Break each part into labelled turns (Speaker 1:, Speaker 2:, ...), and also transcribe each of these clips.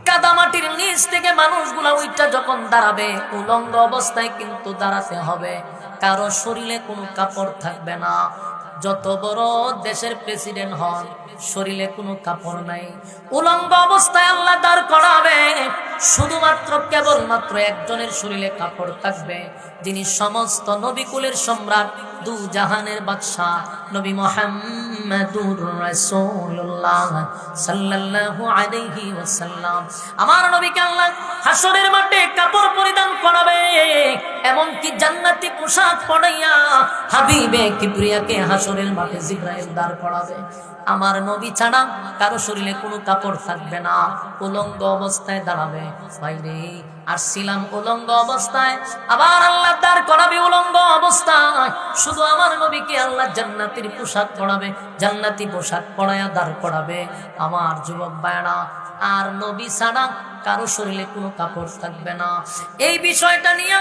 Speaker 1: কাদামাটির নিচ থেকে মানুষগুলা উইটা যখন দাঁড়াবে, উলঙ্গ অবস্থায় কিন্তু দাঁড়াতে হবে। কারো শরীরে কোনো কাপড় থাকবে না। যত বড় দেশের প্রেসিডেন্ট হন, শরীরে কোনো কাপড় নাই, উলঙ্গ অবস্থায় আল্লাহ দাঁড় করাবে। শুধুমাত্র কেবলমাত্র একজনের শরীরে কাপড় থাকবে, যিনি সমস্ত নবীকুলের সম্রাট, দু জাহানের বাদশাহ নবী মুহাম্মদুর রাসূলুল্লাহ সাল্লাল্লাহু আলাইহি ওয়াসাল্লাম। আমার নবীকে আল্লাহ হাসরের মাঠে কাপড় পরিধান করাবে, এমনকি জান্নাতি পোশাক পরাইয়া হাবিবে কিবরিয়াকে হাসরের মাঠে জিবরাইল দাঁড় করাবে। আমার নবী ছাড়া কারো শরীরে কোনো কাপড় থাকবে না, উলঙ্গ অবস্থায় দাঁড়াবে। বাইরে আসছিলাম উলঙ্গ অবস্থায়, আবার আল্লাহ দাঁড় করাবে উলঙ্গ অবস্থায়। শুধু আমার নবীকে আল্লাহ জান্নাতের পোশাক পরাবে, জান্নাতি পোশাক পরায়া দাঁড় করাবে। আমার যুবক ভাইরা, আর নবী ছাড়া কারো শরীরে কোনো কাপড় থাকবে না। এই বিষয়টা নিয়ে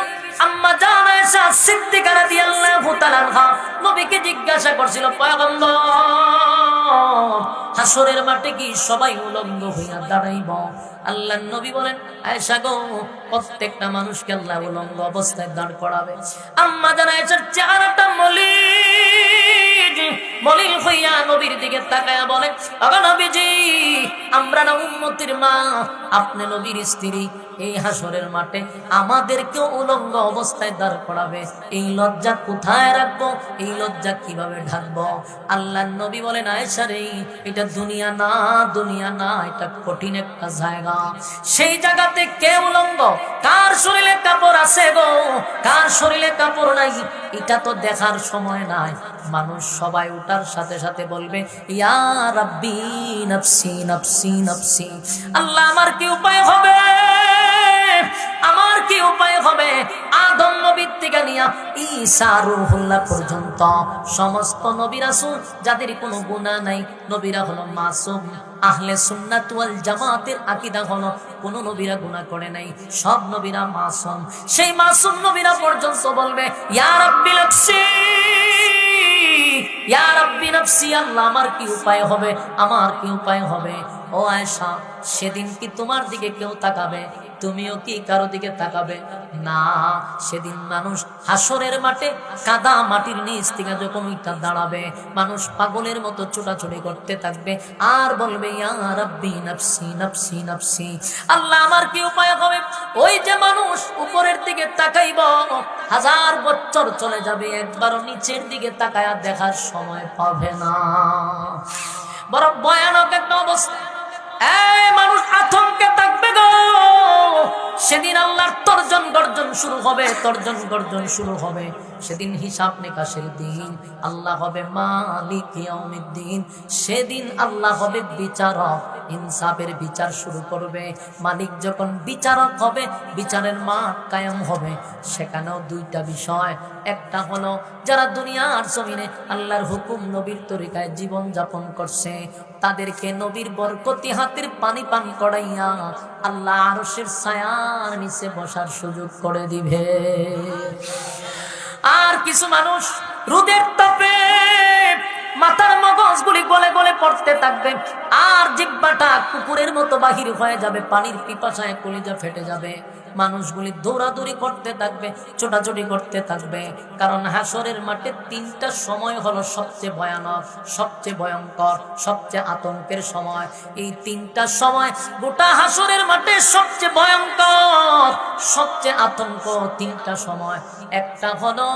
Speaker 1: আম্মা জান আয়েশা সিদ্দিকা রাদিয়াল্লাহু তাআলা আনহা নবীকে জিজ্ঞাসা করছিল, পয়গম্বর, হাসরের মাঠে কি সবাই উলঙ্গ হইয়া দাঁড়াইব? আল্লাহর নবী বলেন, আয়েশা গো, প্রত্যেকটা মানুষকে আল্লাহ উলঙ্গ অবস্থায় দাঁড় করাবে। আম্মা জান আয়েশার চেহারাটা মলিন হইয়া নবীর দিকে তাকায়া বলে, ওগো নবীজি, আমরা না উম্মতের মা, আপনি নবীর স্ত্রী, এই হাসরের মাঠে আমাদেরকেও উলঙ্গ অবস্থায় দাঁড় করাবে। এই লজ্জা কোথায় রাখবো? এই লজ্জা কিভাবে ঢাকবো? আল্লাহর নবী বলেন, আয়েশা রে, এটা দুনিয়া না, দুনিয়া না, এটা কঠিন একটা জায়গা। সেই জায়গাতে কে উলঙ্গ, কার শরীরে কাপড় আছে গো, কার শরীরে কাপড় নাই, এটা তো দেখার সময় নাই। মানুষ সবাই উঠার সাথে সাথে বলবে, ইয়া রাব্বি নফসি নফসি নফসি। আল্লাহ, আমার কি উপায় হবে? আমার কি উপায় হবে? আদম নবী থেকে নিয়া ঈসা রূহুল্লাহ পর্যন্ত সমস্ত নবী রাসূল যাদের কোনো গুনাহ নাই, নবীরা হলো মাসুম। আহলে সুন্নাত ওয়াল জামাতের আকীদা হলো কোন নবীরা গুনাহ করে নাই, সব নবীরা মাসুম। সেই মাসুম নবীরা পর্যন্ত বলবে, ইয়া রাব্বি নফসি, ইয়া রাব্বি নফসি। আল্লাহ, আমার কি উপায় হবে? আমার কি উপায় হবে? ও আয়েশা, সেদিন কি তোমার দিকে কেউ তাকাবে? তুমিও কি কারো দিকে তাকাবে না? সেদিন মানুষ হাসরের মাঠে কাদা মাটির নিচ থেকে যখন ওইটা দাঁড়াবে, মানুষ পাগলের মতো ছোটাছুটি করতে থাকবে আর বলবে, ইয়া রাব্বি নফসি নফসি নফসি। আল্লাহ, আমার কি উপায় হবে? ওই যে মানুষ উপরের দিকে তাকাইব, 1000 বছর চলে যাবে, একবারও নিচের দিকে তাকায়া দেখার সময় পাবে না। বড় ভয়ানক একটা অবস্থা। এই মানুষ আতঙ্কে থাকবে গো। সেদিন আল্লাহর তর্জন গর্জন শুরু হবে, তর্জন গর্জন শুরু হবে। সেদিন হিসাব নিকাশের দিন। আল্লাহ হবে মালিক ইয়াউমিদ্দিন। সেদিন আল্লাহ হবে বিচারক, ইনসাফের বিচার শুরু করবে। মালিক যখন বিচারক হবে, বিচারের মাঠ কায়েম হবে। সেখানেও দুইটা বিষয়। একটা হলো যারা দুনিয়ার জমিনে আল্লাহর হুকুম নবীর তরিকায় জীবন যাপন করছে, তাদেরকে নবীর বরকতি হাতের পানি পান করাইয়া আল্লাহ আরশের ছায়ার নিচে বসার সুযোগ করে দিবে। আর কিছু মানুষ রোদের তাপে মাথার মগজগুলি গলে গলে পড়তে থাকবে, আর জিহ্বাটা কুকুরের মতো বাহির হয়ে যাবে, পানির পিপাসায় কলিজা ফেটে যাবে। মানুষগুলি দৌড়াদৌড়ি করতে থাকবে, ছোটাছুটি করতে থাকবে। কারণ হাসরের মাঠে 3টা সময় হলো সবচেয়ে ভয়ানক, সবচেয়ে ভয়ঙ্কর, সবচেয়ে আতঙ্কের সময়। এই 3টা সময় গোটা হাসরের মাঠে সবচেয়ে ভয়ঙ্কর, সবচেয়ে আতঙ্ক। 3টা সময়। একটা হলো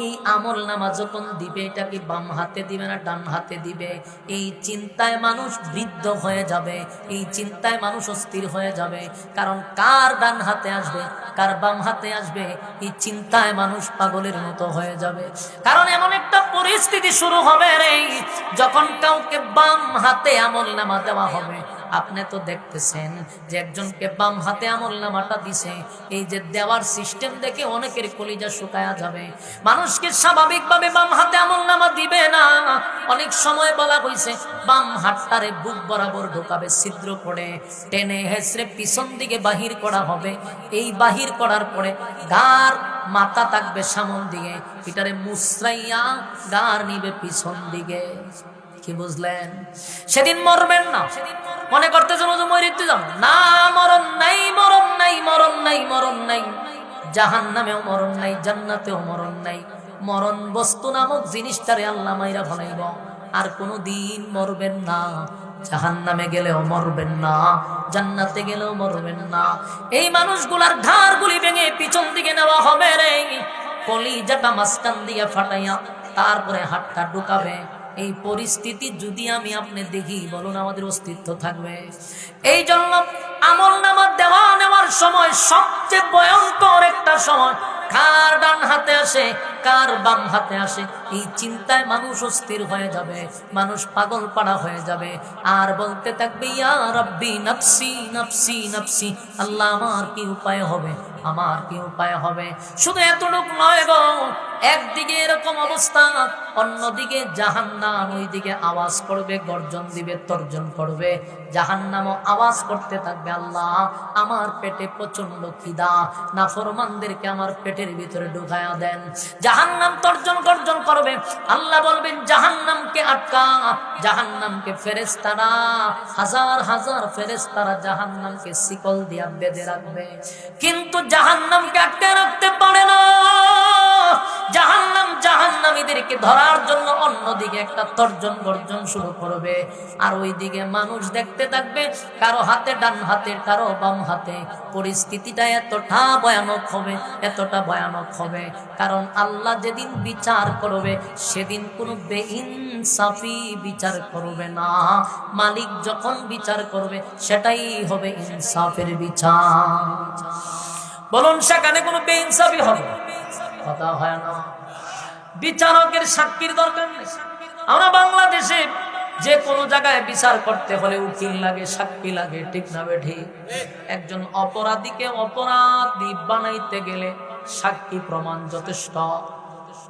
Speaker 1: এই আমল নামা যখন দিবে, এটা কি বাম হাতে দিবে না ডান হাতে দিবে, এই চিন্তায় মানুষ বৃদ্ধ হয়ে যাবে, এই চিন্তায় মানুষ অস্থির হয়ে যাবে। কারণ কার ডান হাতে আসবে, কার বাম হাতে আসবে, এই চিন্তায় মানুষ পাগলের মতো হয়ে যাবে। কারণ এমন একটা পরিস্থিতি শুরু হবে রে, যখন কাউকে বাম হাতে আমল নামা দেওয়া হবে। আপনি তো দেখতেছেন যে একজনকে বাম হাতে আমল নামাটা দিছে, এই যে দেওয়ার সিস্টেম দেখে অনেকের কলিজা শুকায়া যাবে। মানুষকে স্বাভাবিকভাবে বাম হাতে আমল নামা দিবে না। অনেক সময় বলা হয়েছে বাম হাতটারে বুক বরাবর ঢোকাবে, ছিদ্র করে টেনে হেসড়ে পিছন দিকে বাহির করা হবে। এই বাহির করার পরে গার মাথা থাকবে সামন দিকে, এটারে মুসরাইয়া গার নিবে পিছন দিকে। কি বুঝলেন? সেদিন মরবেন না। মনে করতেছেন যে মরিতে যাব না, মরণ নাই, মরণ নাই, মরণ নাই, মরণ নাই। জাহান্নামেও মরণ নাই, জান্নাতেও মরণ নাই। মরণ বস্তু নামক জিনিসটারে আল্লাহ মাইরা ফলাইব। আর কোনো দিন মরবেন না। জাহান্নামে গেলেও মরবেন না, জান্নাতে গেলেও মরবেন না। এই মানুষগুলার ঘাড়গুলি ভেঙে পিছন দিকে নেওয়া হবে রে, কলিজাটা মাঝখান দিয়ে ফাটাইয়া তারপরে হাতটা ঢুকাবে। এই পরিস্থিতি যদি আমি আপনি দেখি, বলুন আমাদের অস্তিত্ব থাকবে? এই জন্য আমল নামা দেওয়া নেওয়ার সময় সবচেয়ে ভয়ঙ্কর একটা সময়, কার ডান হাতে আসে কার বাম হাতে আসে, এই চিন্তায় মানুষ অস্থির হয়ে যাবে, মানুষ পাগল পাড়া হয়ে যাবে, আর বলতে থাকবে ইয়া রাব্বি নাফসি নাফসি নাফসি। আল্লাহ আমার কি উপায় হবে, আমার কি উপায় হবে? শুধু এতটুকু নয় গো, একদিকে এরকম অবস্থা, অন্যদিকে জাহান্নাম ওইদিকে আওয়াজ করবে, গর্জন দিবে, তর্জন করবে। জাহান্নামও আওয়াজ করতে থাকবে, আল্লাহ আমার পেটে প্রচন্ড খিদা, নাফরমানদেরকে আমার পেটের ভিতরে ঢুকায়া দেন। জাহান্নাম তর্জন গর্জন করবে, আল্লাহ বলবেন জাহান্নামকে আটকা। জাহান্নামকে ফেরেশতারা, হাজার হাজার ফেরেশতারা জাহান্নামকে শিকল দিয়া বেঁধে রাখবে, কিন্তু জাহান্নামকে আটকে রাখতে পারে না। জাহান্নাম জাহান্নামীদেরকে ধরার জন্য অন্যদিকে একটা তর্জন গর্জন শুরু করবে, আর ওইদিকে মানুষ দেখতে থাকবে, কারো হাতে ডান হাতে, কারো বাম হাতে। পরিস্থিতিটা এতটা ভয়ানক হবে, এতটা ভয়ানক হবে, কারণ আল্লাহ যেদিন বিচার করবে সেদিন কোনো বেইনসাফি বিচার করবে না। মালিক যখন বিচার করবে সেটাই হবে ইনসাফের বিচার। বলুন সেখানে কোনো বেইনসাফি হবে? কথা হয় না। বিচারকের সাক্ষীর দরকার নেই। আমরা বাংলাদেশে যে কোনো জায়গায় বিচার করতে হলে উকিল লাগে, সাক্ষী লাগে, ঠিক না বেঠি? একজন অপরাধীকে অপরাধী বানাইতে গেলে সাক্ষী প্রমাণ যথেষ্ট,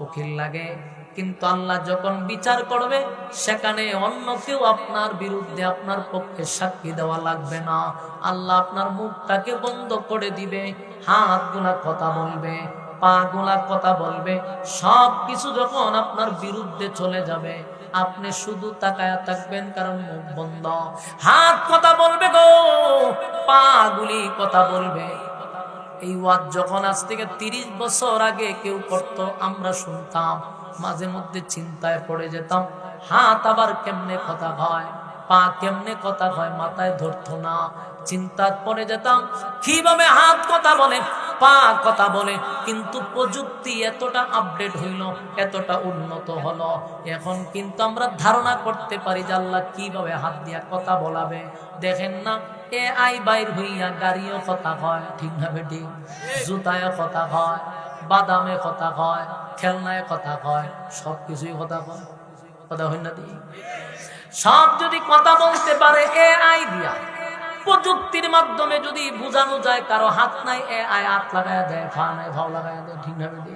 Speaker 1: উকিল লাগে। কিন্তু আল্লাহ যখন বিচার করবে সেখানে অন্য কেউ আপনার বিরুদ্ধে, আপনার পক্ষে সাক্ষী দেওয়া লাগবে না। আল্লাহ আপনার মুখটাকে বন্ধ করে দিবে, হাতগুলা কথা বলবে, পা গুলা কথা বলবে, সবকিছু যখন আপনার বিরুদ্ধে চলে যাবে আপনি শুধু তাকায়া থাকবেন, কারণ মুখ বন্ধ। হাত কথা বলবে গো, পা গুলি কথা বলবে। এই ওয়াজ যখন আজ থেকে 30 বছর আগে কেউ করতো, আমরা শুনতাম, মাঝে মধ্যে চিন্তায় পড়ে যেতাম, হাত আবার কেমনে কথা হয়, পা কেমনে কথা হয়, মাথায় ধরতো না। চিন্তায় পড়ে যেতাম কিভাবে হাত কথা বলে, পা কথা বলে। কিন্তু প্রযুক্তি এতটা আপডেট হইল, এতটা উন্নত হলো, এখন কিন্তু আমরা ধারণা করতে পারি যে আল্লাহ কিভাবে হাত দিয়া কথা বলাবে। দেখেন না, AI বাইর হইয়া গাড়িও কথা হয়, ঠিক না বেটি? জুতায় কথা হয়, বাদামে কথা হয়, খেলনায় কথা হয়, সবকিছুই কথা হয়। কথা হয় না? সব যদি কথা বলতে পারে AI দিয়া, প্রযুক্তির মাধ্যমে যদি বোঝানো যায় কারো হাত নাই, AI হাত লাগায় দেয়, পা নাই ভাও লাগায় দেয়, ঠিক না বেটি?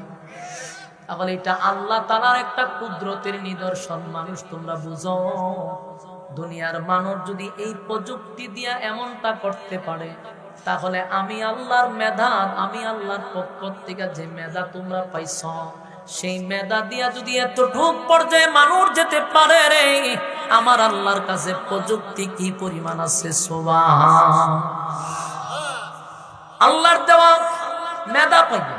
Speaker 1: তাহলে এটা আল্লাহ তাআলার একটা কুদরতের নিদর্শন। মানুষ তোমরা বুঝো, দুনিয়ার মানুষ যদি এই প্রযুক্তি দিয়া এমনটা করতে পারে, তাহলে আমি আল্লাহর মেধা, আমি আল্লাহর পক্ষ থেকে যে মেধা তোমরা পাইছ, সেই মেধা দিয়া যদি এতটুকু পর্যায়ে মানুষ যেতে পারে রে, আমার আল্লাহর কাছে প্রযুক্তি কি পরিমাণ আছে। সুবহান আল্লাহর দেওয়া মেধা পাইবে।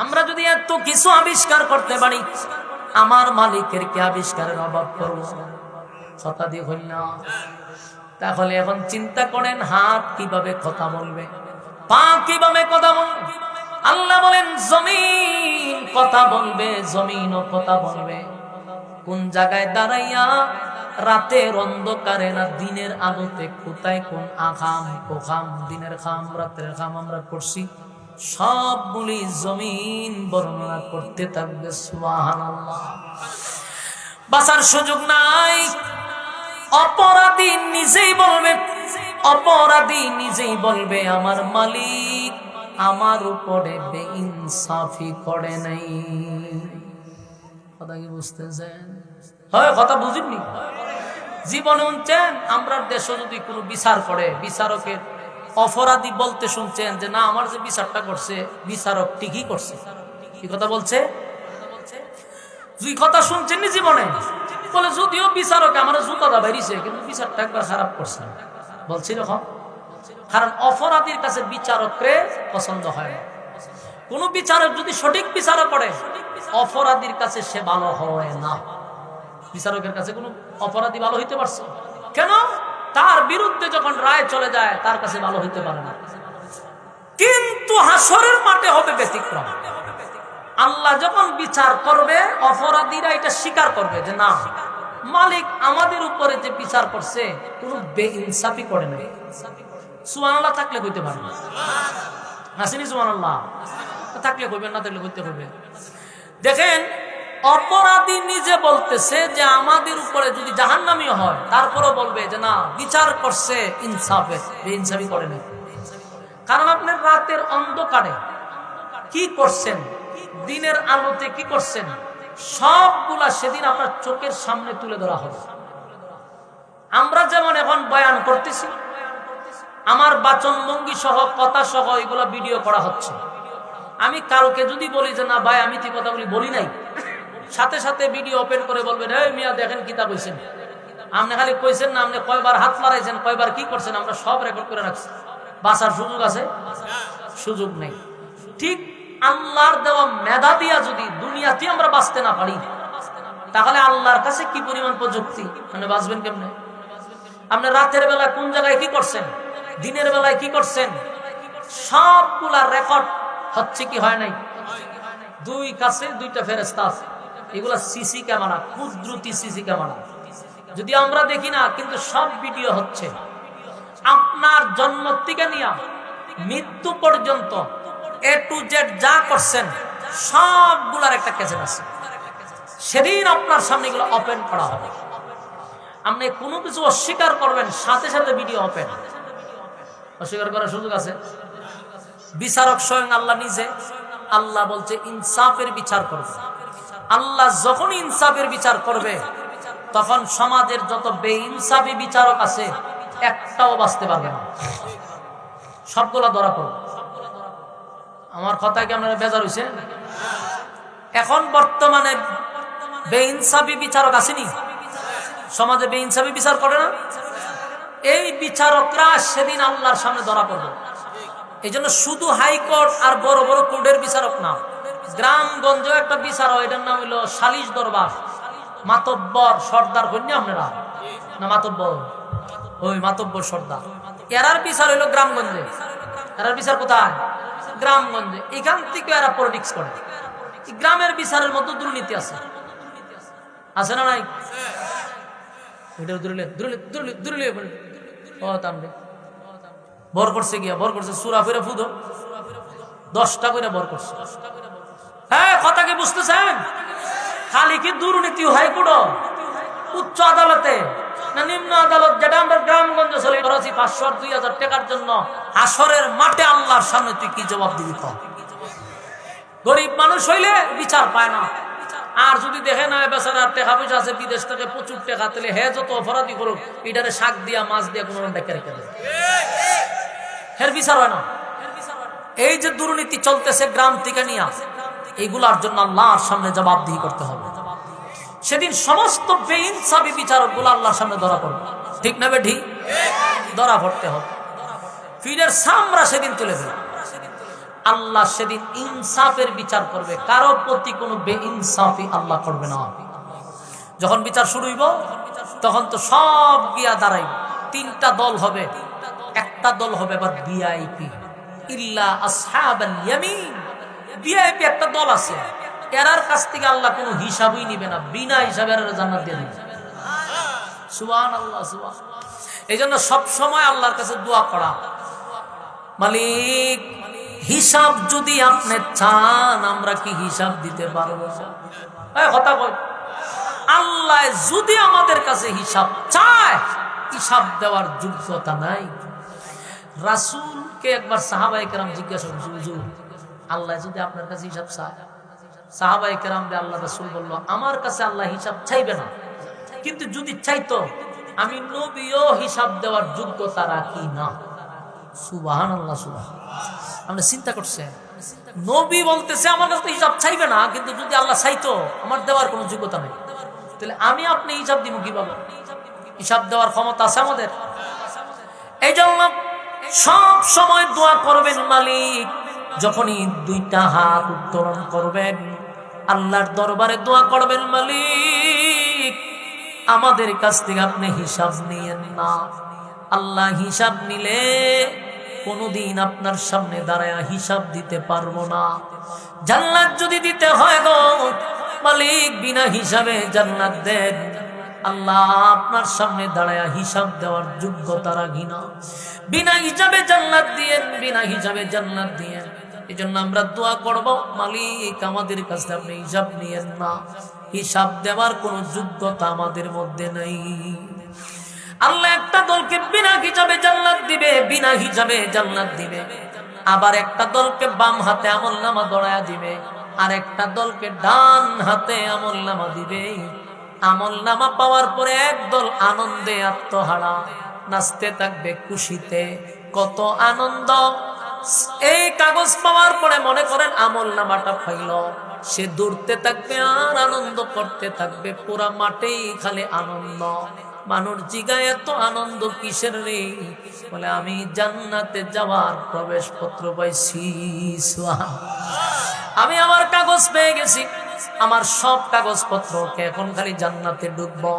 Speaker 1: আমরা যদি এত কিছু আবিষ্কার করতে পারি, আমার মালিকের কি আবিষ্কারের অভাব করব? কথা দিয়ে হইল না। তাহলে এখন চিন্তা করেন, হাত কিভাবে কথা বলবে, পা কিভাবে কথা বলবে। আল্লাহ বলেন জমিন কথা বলবে, জমিনও কথা বলবে। কোন জায়গায় দাঁড়াইয়া, রাতের অন্ধকারে না দিনের আলোতে, কোথায় কোন আখাম কোখাম, দিনের খাম রাতের খাম আমরা করছি, সবগুলি জমিন বর্ণনা করতে থাকবে। সুবহানাল্লাহ। বাঁচার সুযোগ নাই। অপরাধী নিজেই বলবে, অপরাধী নিজেই বলবে আমার মালিক আমার উপরে বেইনসাফি করে নাই। কথা কি বুঝতেছেন? হয় কথা বুঝিনি? জীবনে শুনছেন আমরা দেশে যদি কোনো বিচার করে, বিচারকের অপরাধী বলতে শুনছেন যে না, আমার যে বিচারটা করছে বিচারক ঠিকই করছে। কি কথা বলছে? দুই কথা শুনছেন নি জীবনে? বলে যদিও বিচারক আমার জুতাটা বেরিয়েছে কিন্তু বিচারটা একবার খারাপ করছে, বলছি এরকম। কারণ অপরাধীর কাছে বিচারকরে পছন্দ হয় না। কোন বিচারক যদি সঠিক বিচারক করে অপরাধীর কাছে সে ভালো হয় না। বিচারকের কাছে কোন অপরাধী ভালো হইতে পারছে কেন? তার বিরুদ্ধে যখন রায় চলে যায় তার কাছে ভালো হইতে পারে না। কিন্তু হাসরের মাঠে হবে ব্যতিক্রম। আল্লাহ যখন বিচার করবে অপরাধীরা এটা স্বীকার করবে যে না, মালিক আমাদের উপরে যে বিচার করছে কোন বেইনসাফি করে নাই। সুবহানাল্লাহ থাকলে কইতে পারবে না, আসেনি সুবহানাল্লাহ থাকলে কইবেন, না থাকলে কইতে হবে। দেখেন অপরাধী নিজে বলতেছে যে আমাদের উপরে যদি জাহান্নামী হয় তারপরও বলবে যে না, বিচার করছে ইনসাফে, বেইনসাফি করে নাই। কারণ আপনার রাতের অন্ধকারে কি করছেন, দিনের আলোতে কি করছেন, সবগুলা সেদিন আপনার চোখের সামনে তুলে ধরা হবে। আমরা যেমন এখন বয়ান করতেছি, আমার বাচন ভঙ্গি সহ কথা সহ এগুলা ভিডিও করা হচ্ছে। আমি কালকে যদি বলি যে না ভাই আমি তো কথাগুলি বলি নাই, সাথে সাথে ভিডিও ওপেন করে বলবেন এই মিয়া দেখেন কি তা কইছেন, আপনি খালি কইছেন না, আপনি কয়বার হাত মারাইছেন, কয়বার কি করছেন, আমরা সব রেকর্ড করে রাখছি। বাঁচার সুযোগ আছে? সুযোগ নেই। ঠিক আল্লাহর দেওয়া মেধা দিয়া যদি দুনিয়াতে আমরা বাঁচতে না পারি তাহলে আল্লাহর কাছে কি পরিমাণ প্রযুক্তি, মানে বাঁচবেন কেমনে? আপনি রাতের বেলায় কোন জায়গায় কি করছেন, দিনের বেলায় কি করছেন, সবগুলা রেকর্ড হচ্ছে কি হয় নাই? দুই কাছে দুইটা ফেরেশতা আছে, এগুলা সিসি ক্যামেরা, কুদরতি সিসি ক্যামেরা। যদি আমরা দেখি না কিন্তু সব ভিডিও হচ্ছে। আপনার জন্ম থেকে নিয়ে মৃত্যু পর্যন্ত এ টু জেড যা করছেন সবগুলার একটা ক্যাসেট আছে। সেদিন আপনার সামনে এগুলো ওপেন করা হবে। আপনি কোনো কিছু অস্বীকার করবেন সাথে সাথে ভিডিও ওপেন। অস্বীকার করার সুযোগ আছে? বিচারক স্বয়ং আল্লাহ নিজে। আল্লাহ বলছে ইনসাফের বিচার করবে। আল্লাহ যখন ইনসাফের বিচার করবে তখন সমাজের যত বেইনসাফি বিচারক আছে একটাও বাঁচতে পারবে না, সবগুলা ধরা পড়বে। আমার কথায় কি আপনারা বেজার হইছেন? এখন বর্তমানে বেইনসাফি বিচারক আসেনি সমাজে, বেইনসাফি বিচার করে না। এই বিচারকরা সেদিন আল্লাহর সামনে ধরা পড়বে। এই জন্য শুধু হাইকোর্ট আর বড় বড় কোর্টের বিচারক না, গ্রামগঞ্জে একটা বিচার হয়, এটার নাম হইল সালিশ দরবার। মাতব্বর সর্দার কন্যা আপনারা না, মাতব্বর ওই মাতব্বর সর্দার, এরার বিচার হইলো গ্রামগঞ্জে। এরার বিচার কোথায়? গ্রামগঞ্জে। এখান থেকে এরা পলিটিক্স করে। গ্রামের বিচারের মধ্যে দুর্নীতি আছে, আছে না নাই? ভর করছে গিয়া, ভর করছে সুরা ফিরে ফুদো 10টা করে ভর করছে। হ্যাঁ, কথা কি বুঝতেছেন? খালি কি দুর্নীতি হাইকোর্ট, উচ্চ আদালতে না নিম্ন আদালত, যেটা আমরা গ্রামগঞ্জে চলে 500 আর 2000 টাকার জন্য হাসরের মাঠে আল্লাহর সামনে তুই কি জবাব দিবি? গরিব মানুষ হইলে বিচার পায় না। আর যদি দেখে না বেচারার টাকা পয়সা আছে বিদেশ থেকে প্রচুর টাকা, তাহলে হে যত অপরাধী করুক এটারে শাক দিয়া মাছ দিয়া কোনো ডেকে রেখে দেয়, হের বিচার হয় না। এই যে দুর্নীতি চলতেছে গ্রাম থেকে নিয়ে, এইগুলার জন্য আল্লাহর সামনে জবাবদিহি করতে হবে। সেদিন সমস্ত বেইনসাফি বিচারক গুলো আল্লাহর সামনে ধরা পড়বে, ঠিক না বেঠি? ধরা পড়তে হবে। ফিরের সামরা সেদিন তুলে দেবে। আল্লাহ সেদিন ইনসাফের বিচার করবে, কারো প্রতি কোনো বেইনসাফি আল্লাহ করবে না। যখন বিচার শুরু হইব তখন তো সব গিয়া দাঁড়াইব। 3টা দল হবে, একটা দল হবে আবার ভিআইপি, ইল্লা আসহাবাল ইয়ামিন। ভিআইপি একটা দল আছে, এরার কাছ থেকে আল্লাহ কোনো হিসাবই নিবে না, বিনা হিসাবে এরা জান্নাত দিয়ে দিবে। সুবহানাল্লাহ, সুবহানাল্লাহ। এই জন্য সবসময় আল্লাহর কাছে দোয়া করা, মালিক হিসাব যদি আপনি চান আমরা কি হিসাব দিতে পারবো? কথা কই, আল্লাহ যদি আমাদের কাছে হিসাব চায়, হিসাব দেওয়ার যোগ্যতা নাই। রাসূলকে একবার সাহাবায়ে কেরাম জিজ্ঞাসা করলেন, হুজুর আল্লাহ যদি আপনার কাছে হিসাব চায়? সাহাবায়ে কেরামকে আল্লাহ রাসূল বলল, আমার কাছে আল্লাহ হিসাব চাইবে না, কিন্তু যদি চাইতো আমি নবীও হিসাব দেওয়ার যোগ্যতা রাখি না। সুবহানাল্লাহ, সুবহানাল্লাহ। আপনি চিন্তা করছেন, নবী বলতেছে আমার কাছে হিসাব চাইবে না, কিন্তু যদি আল্লাহ চাইতো আমার দেওয়ার কোনো যোগ্যতা নেই। তাহলে আমি আপনি হিসাব দিব কিভাবে? হিসাব দেওয়ার ক্ষমতা আছে আমাদের? এই জন্য সব সময় দোয়া করবেন মালিক, যখনই দুইটা হাত উত্তোলন করবেন আল্লাহর দরবারে দোয়া করবেন, মালিক আমাদের কাছ থেকে আপনি হিসাব নিয়েন না। আল্লাহ হিসাব নিলে কোনদিন আপনার সামনে দাঁড়ায় হিসাব দিতে পারবো না। জান্নাত যদি দিতে হয় গো মালিক, বিনা হিসাবে জান্নাত দেন। আল্লাহ আপনার সামনে দাঁড়ায় হিসাব দেওয়ার যোগ্যতা রাখি না। বিনা হিসাবে জান্নাত দিয়েন, বিনা হিসাবে জান্নাত দিয়েন। এই জন্য আমরা দোয়া করব, মালিক আমাদের কাছে আপনি হিসাব নিয়েন না। হিসাব দেওয়ার কোনো যোগ্যতা আমাদের মধ্যে নাই। আল্লাহ একটা দলকে বিনা হিসাবে জান্নাত দিবে, বিনা হিসাবে জান্নাত দিবে। আবার একটা দলকে বাম হাতে আমলনামা ধরায়া দিবে, আর একটা দলকে ডান হাতে আমলনামা দিবে। আমলনামা পাওয়ার পরে একদল আনন্দে আত্মহারা, নাচতে থাকবে খুশিতে। কত আনন্দ! এই কাগজ পাওয়ার পরে মনে করেন আমলনামাটা পাইল, সে দৌড়তে থাকবে আর আনন্দ করতে থাকবে। পুরা মাঠেই খালি আনন্দ। মানুষ জিগায় এত আনন্দ কিসের রে? বলে আমি জান্নাতে যাওয়ার প্রবেশপত্র পাইছি, আমি আমার কাগজ পেয়ে গেছি, আমার সব কাগজপত্রকে এখন খালি জান্নাতে ঢুকবো।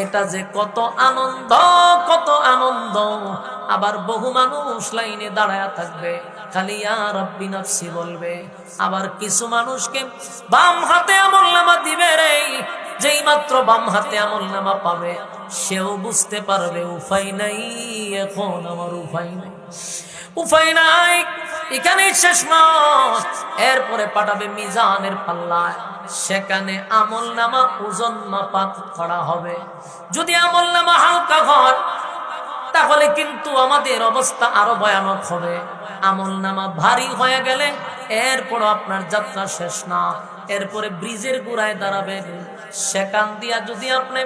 Speaker 1: এটা যে কত আনন্দ, কত আনন্দ! আবার বহু মানুষ লাইনে দাঁড়ায় থাকবে, খালি ইয়া রাব্বি নাফসি বলবে। আবার কিছু মানুষকে বাম হাতে আমলনামা দিবে রে, যেই মাত্র বাম হাতে আমলনামা পাবে সেও বুঝতে পারবে উপায় নাই, এখন আমার উপায় নাই, উপায় নাই। এখানেই শেষ নয়, এরপরে পাঠাবে মিজানের পাল্লায়, সেখানে আমলনামা ওজন মাপা করা হবে। যদি আমলনামা হালকা হয় তাহলে কিন্তু আমাদের অবস্থা আরো ভয়ানক হবে। আমলনামা ভারী হয়ে গেলে এরপর আপনার যাত্রা শেষ না। এরপরে ব্রিজের গোড়ায় দাঁড়াবেন, সেখান দিয়া যদি আপনি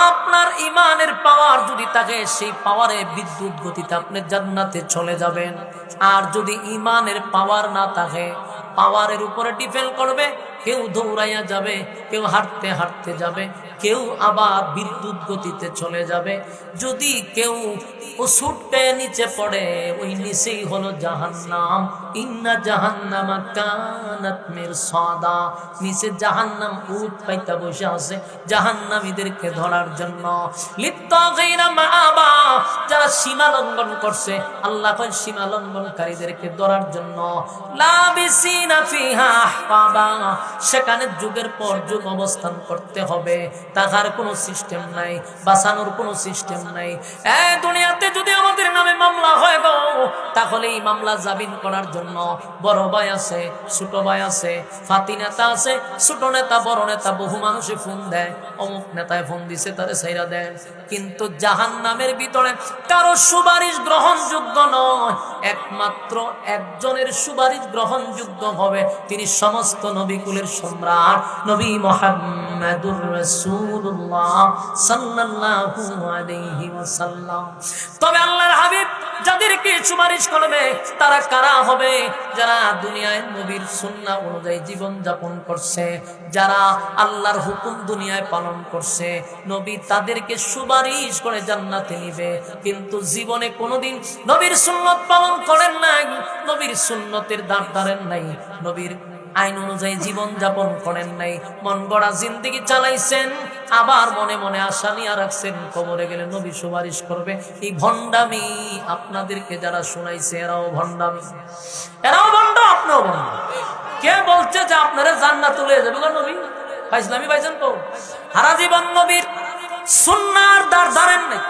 Speaker 1: আপনার ইমানের পাওয়ার যদি থাকে, সেই পাওয়ারে বিদ্যুৎ গতিতে আপনি জান্নাতে চলে যাবেন। আর যদি ইমানের পাওয়ার না থাকে, পাওয়ারের উপরে ডিপেন্ড করবে, কেউ দৌড়াইয়া যাবে, কেউ হাঁটতে হাঁটতে যাবে, কেউ আবার বিদ্যুৎ গতিতে চলে যাবে। যদি কেউ ও ছুটে নিচে পড়ে, ওই নিচেই হলো জাহান্নাম। ইন্না জাহান্নামা কানাত মিরসাদা, নিচে জাহান্নাম উট পাইতা বসে আছে জাহান্নামীদেরকে ধরার জন্য। লিত্তাগিনা মাআবা, যারা সীমা লঙ্ঘন করছে, আল্লাহ কয় সীমা লঙ্ঘনকারীদেরকে ধরার জন্য। লাবিসিনা ফিহা আহকাবা, সেখানে যুগের পর যুগ অবস্থান করতে হবে, তাহার কোনো সিস্টেম নাই, বাঁচানোর কোনো সিস্টেম নাই। এই দুনিয়াতে যদি আমাদের নামে মামলা হয় গো, তাহলে এই মামলা জামিন করার জন্য বড় ভাই আছে, ছোট ভাই আছে, ফাতি নেতা আছে, ছোট নেতা, বড় নেতা, বহু মানুষে ফোন দেয়, অমুক নেতায় ফোন দিছে তারে ছাইরা দেন। কিন্তু জাহান্নামের ভিতরে কারো সুপারিশ গ্রহণযোগ্য নয়, একমাত্র একজনের সুপারিশ গ্রহণযোগ্য হবে, তিনি সমস্ত নবীকুলের সম্রাট নবী মুহাম্মদুর রাসূলুল্লাহ সাল্লাল্লাহু আলাইহি ওয়াসাল্লাম। তবে আল্লাহর হাবিব যাদেরকে সুপারিশ করবে তারা কারা হবে? যারা দুনিয়ায় নবীর সুন্নাহ অনুযায়ী জীবন যাপন করছে, যারা আল্লাহর হুকুম দুনিয়ায় পালন করছে, নবী তাদেরকে সুপারিশ করে জান্নাতে নিবে। কিন্তু জীবনে কোনোদিন নবীর সুন্নত পালন করেন নাই, নবীর সুন্নতের দাঁড় ধরেন নাই, নবীর আইন অনুযায়ী জীবন যাপন করেন নাই, মন গড়া জিন্দেগি চালাইছেন, আবার মনে মনে আশা নিয়ে রাখছেন কবরে গেলে নবী সুপারিশ করবে। এই ভণ্ডামি আপনাদেরকে যারা শোনাইছে এরাও ভণ্ডামি, এরাও ভণ্ড, আপনিও ভণ্ড। কে বলছে যে আপনারা জান্নাত তুলে যাবে নবী? ফাইজলামি পাইছেন তো? সারা জীবন নবীর সুন্নাহর দাঁড় ধরেন নাই,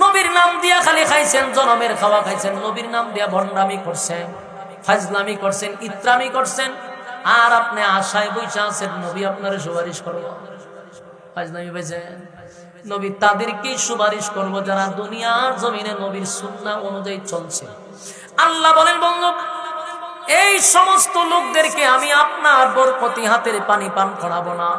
Speaker 1: নবীর নাম দিয়া খালি খাইছেন, জনমের খাওয়া খাইছেন, নবীর নাম দিয়া ভণ্ডামি করছেন, ফাজলামি করছেন, ইত্রামি করছেন, আর আপনি আশায় বৈশা আছেন নবী আপনারে সুপারিশ করবো। ফাজলামি পাইছেন? নবী তাদেরকেই সুপারিশ করবো যারা দুনিয়ার জমিনে নবীর সুন্নাহ অনুযায়ী চলছে। আল্লাহ বলেন, বন্ধু এই সমস্ত লোকদেরকে আমি আপনার বরকতি হাতের পানি পান করাবো না,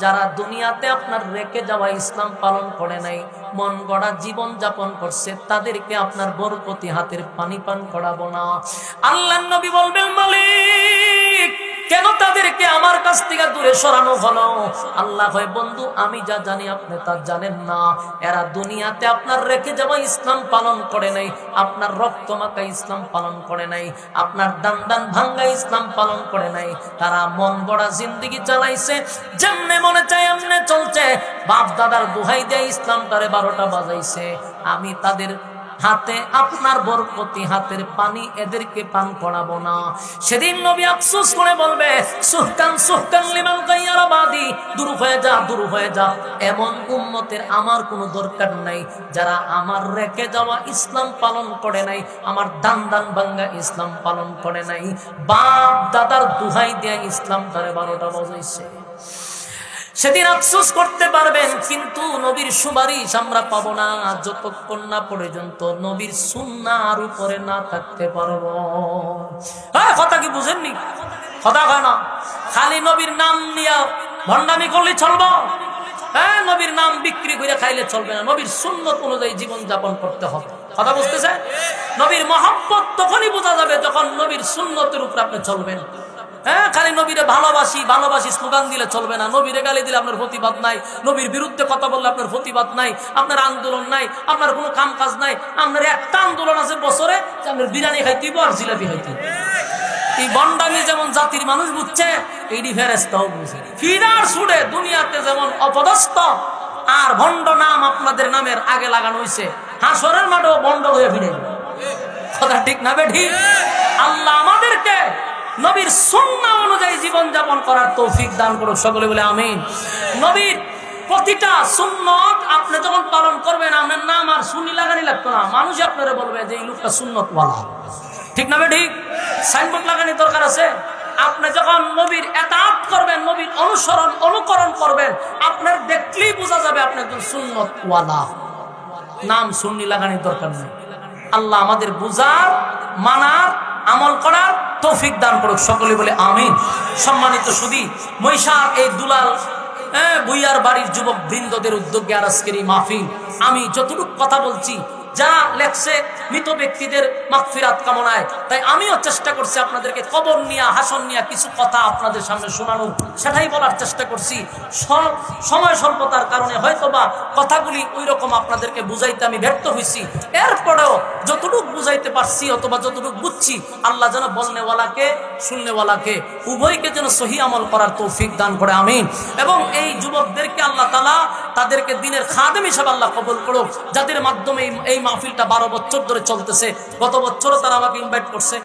Speaker 1: যারা দুনিয়াতে আপনার রেখে যাওয়া ইসলাম পালন করে নাই, মন গড়া জীবন যাপন করছে, তাদেরকে আপনার বরকতি হাতের পানি পান করাবো না। আল্লাহর নবী বলবেন, মালিক কেন তাদেরকে আমার কাছ থেকে দূরে সরানো হলো? আল্লাহ কয়, বন্ধু আমি যা জানি আপনি তা জানেন না। এরা দুনিয়াতে আপনার রেখে যাওয়া ইসলাম পালন করে নাই, আপনার রক্ত মাখা ইসলাম পালন করে নাই, আপনার দান দান ভাঙ্গা ইসলাম পালন করে নাই। তারা মন গড়া জিন্দেগি চালাইছে, যেমনে মনে চায় এমনে চলছে। বাপ দাদার দোহাই দিয়ে ইসলামটারে 12টা বাজাইছে। আমি তাদের হাতে আপনার বরকতি হাতের পানি এদেরকে পান করাবো না। সেদিন নবী আফসোস করে বলবে, সুহকান সুহকান লিমান গায়্যারা বাদি, দূর হয়ে যা, দূর হয়ে যা। এমন উম্মতের আমার কোনো দরকার নাই যারা আমার রেখে যাওয়া ইসলাম পালন করে নাই, আমার দান দান ভাঙ্গা ইসলাম পালন করে নাই, বাপ দাদার দুহাই দিয়ে ইসলাম তারে 12টা বাজাইছে। সেদিন আফসোস করতে পারবেন, কিন্তু নবীর সুপারিশ আমরা পাবো না যতক্ষণ না পর্যন্ত নবীর সুন্নাহর উপরে না থাকতে পারবো। হ্যাঁ, কথা কি বুঝেননি? কথা হয় না, খালি নবীর নাম নিয়ে ভণ্ডামি করলে চলবো? হ্যাঁ, নবীর নাম বিক্রি করে খাইলে চলবে না, নবীর সুন্নত অনুযায়ী জীবন যাপন করতে হবে। কথা বুঝতেছে? নবীর মহব্বত তখনই বোঝা যাবে যখন নবীর সুন্নতের উপর আপনি চলবেন। হ্যাঁ, খালি নবীরে ভালোবাসি ভালোবাসি স্লোগান দিলে চলবে না। নবীরে গালি দিলে আপনার প্রতিবাদ নাই, নবীর বিরুদ্ধে কথা বললে আপনার প্রতিবাদ নাই, আপনার আন্দোলন নাই, আপনার কোনো কাম কাজ নাই। আপনার একটা আন্দোলন আছে বছরে, আপনার বিরিয়ানি খাইতে আর জিলাপি খাইতে। এই বন্ডামি যেমন জাতির মানুষ বুঝছে, এইডি ফেরেশতাও বুঝে। ফিরার ছুড়ে দুনিয়াতে যেমন অপদস্থ আর ভণ্ড নাম আপনাদের নামের আগে লাগানো হয়েছে, হাসরের মাঠেও ভণ্ড হয়ে ফিরে। কথা ঠিক না বেঠিক? আল্লাহ আমাদেরকে নবীর সুন্নাহ অনুযায়ী জীবন যাপন করার তৌফিক দান করুক, সকলে বলে আমিন। নবীর প্রতিটা সুন্নত আপনি যখন পালন করবেন, আপনার নাম আর সুন্নি লাগানি লাগতো না, মানুষ আপনারা বলবে যে এই লোকটা সুন্নতওয়ালা। ঠিক না ঠিক? সাইনবোর্ড লাগানি দরকার আছে। আপনি যখন নবীর এতাআত করবেন, নবীর অনুসরণ অনুকরণ করবেন, আপনার দেখলেই বোঝা যাবে আপনি একজন সুন্নতওয়ালা। নাম সুন্নি লাগানি দরকার নেই। আল্লাহ আমাদের বুঝার, মানার, আমল করার তৌফিক দান করুক, সকলে বলে আমিন। সম্মানিত সুধী, মহিষার এই দুলাল ভুইয়ার বাড়ির যুবক বৃন্দদের উদ্যোগে আর আজকের এই মাহফিল, আমি যতটুকু কথা বলছি যা লেখছে মৃত ব্যক্তিদের মাগফিরাত কামনায়, তাই আমিও চেষ্টা করছি আপনাদেরকে কবর নিয়া হাসন নিয়া কিছু কথা আপনাদের সামনে শোনানোর, সেটাই বলার চেষ্টা করছি। সব সময় স্বল্পতার কারণে হয়তোবা কথাগুলি ওই রকম আপনাদেরকে বুঝাইতে আমি ব্যর্থ হয়েছি। এরপরেও যতটুকু বুঝাইতে পারছি অথবা যতটুকু বুঝছি, আল্লাহ যেন বলনেওয়ালাকে শুননেওয়ালাকে উভয়কে যেন সহি আমল করার তৌফিক দান করে, আমিন। এবং এই যুবকদেরকে আল্লাহ তাআলা তাদেরকে দিনের খাদেম হিসেবে আল্লাহ কবুল করুক, যাদের মাধ্যমে এই মাহফিলটা 12 বছর ধরে চলতেছে। গত বছরও তারা আমাকে ইনভাইট করছে।